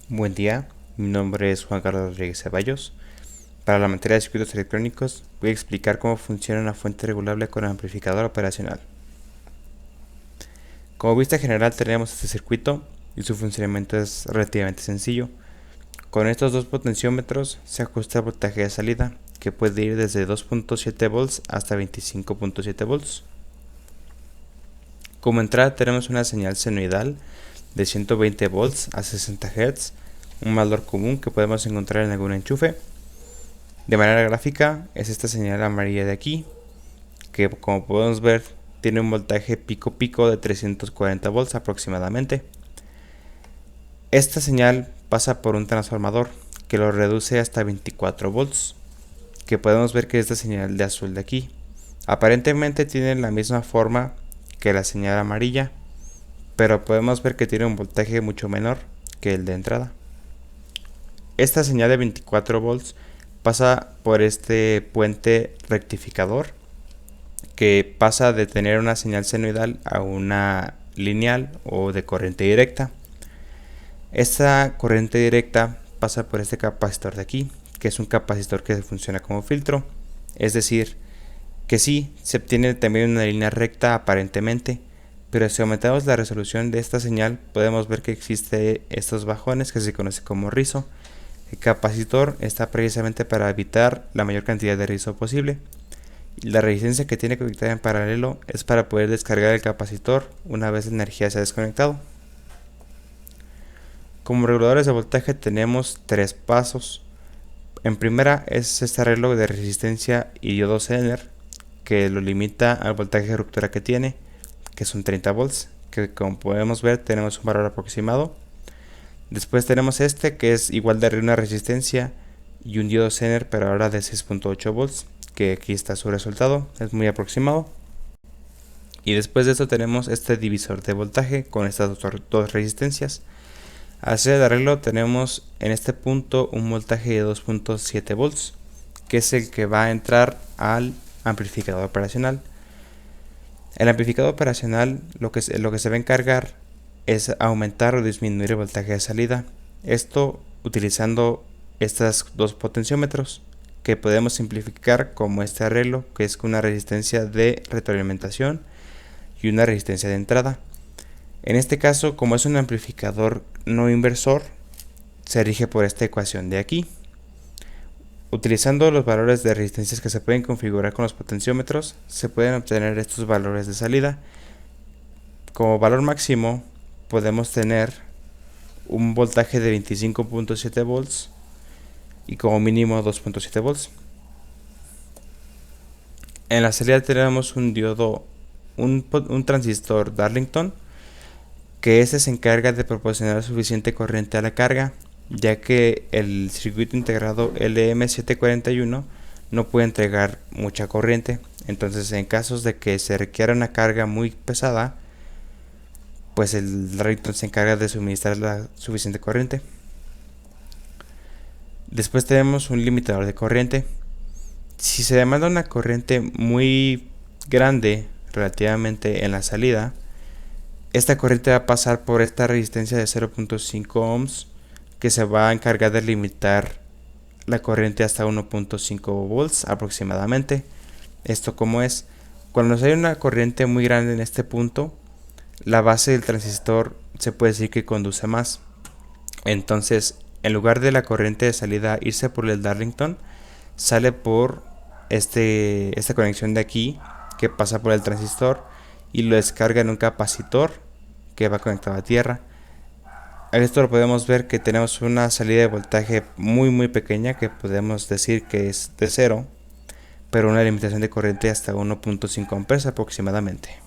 Buen día, mi nombre es Juan Carlos Rodríguez Ceballos. Para la materia de circuitos electrónicos voy a explicar cómo funciona una fuente regulable con amplificador operacional. Como vista general tenemos este circuito y su funcionamiento es relativamente sencillo. Con estos dos potenciómetros se ajusta el voltaje de salida, que puede ir desde 2.7 volts hasta 25.7 volts. Como entrada tenemos una señal senoidal de 120 volts a 60 Hz, un valor común que podemos encontrar en algún enchufe. De manera gráfica es esta señal amarilla de aquí, que como podemos ver tiene un voltaje pico de 340 volts aproximadamente. Esta señal pasa por un transformador que lo reduce hasta 24 volts, que podemos ver que es esta señal de azul de aquí. Aparentemente tiene la misma forma que la señal amarilla, pero podemos ver que tiene un voltaje mucho menor que el de entrada. Esta señal de 24 volts pasa por este puente rectificador, que pasa de tener una señal senoidal a una lineal o de corriente directa. Esta corriente directa pasa por este capacitor de aquí, que es un capacitor que funciona como filtro, es decir, que sí, se obtiene también una línea recta aparentemente, pero si aumentamos la resolución de esta señal podemos ver que existe estos bajones que se conoce como rizo. El capacitor está precisamente para evitar la mayor cantidad de rizo posible. La resistencia que tiene conectada en paralelo es para poder descargar el capacitor una vez la energía se ha desconectado. Como reguladores de voltaje tenemos tres pasos. En primera es este arreglo de resistencia y diodo Zener, que lo limita al voltaje de ruptura que tiene, que son 30 volts, que como podemos ver tenemos un valor aproximado. Después tenemos este que es igual de una resistencia y un diodo Zener, pero ahora de 6.8 volts, que aquí está su resultado, es muy aproximado. Y después de esto tenemos este divisor de voltaje con estas dos resistencias. Al hacer el arreglo tenemos en este punto un voltaje de 2.7 volts, que es el que va a entrar al amplificador operacional. El amplificador operacional lo que se va a encargar es aumentar o disminuir el voltaje de salida. Esto utilizando estos dos potenciómetros, que podemos simplificar como este arreglo, que es una resistencia de retroalimentación y una resistencia de entrada. En este caso, como es un amplificador no inversor, se rige por esta ecuación de aquí. Utilizando los valores de resistencias que se pueden configurar con los potenciómetros, se pueden obtener estos valores de salida. Como valor máximo podemos tener un voltaje de 25.7 volts y como mínimo 2.7 volts. En la salida tenemos un diodo, un transistor Darlington, que este se encarga de proporcionar suficiente corriente a la carga, ya que el circuito integrado LM741 no puede entregar mucha corriente. Entonces, en casos de que se requiera una carga muy pesada, pues el Darlington se encarga de suministrar la suficiente corriente. Después tenemos un limitador de corriente. Si se demanda una corriente muy grande relativamente en la salida, esta corriente va a pasar por esta resistencia de 0.5 ohms, que se va a encargar de limitar la corriente hasta 1.5 volts aproximadamente. Esto como es, cuando hay una corriente muy grande en este punto, la base del transistor se puede decir que conduce más. Entonces, en lugar de la corriente de salida irse por el Darlington, sale por esta conexión de aquí, que pasa por el transistor y lo descarga en un capacitor que va conectado a tierra. A esto lo podemos ver que tenemos una salida de voltaje muy pequeña, que podemos decir que es de 0, pero una limitación de corriente hasta 1.5 amperes aproximadamente.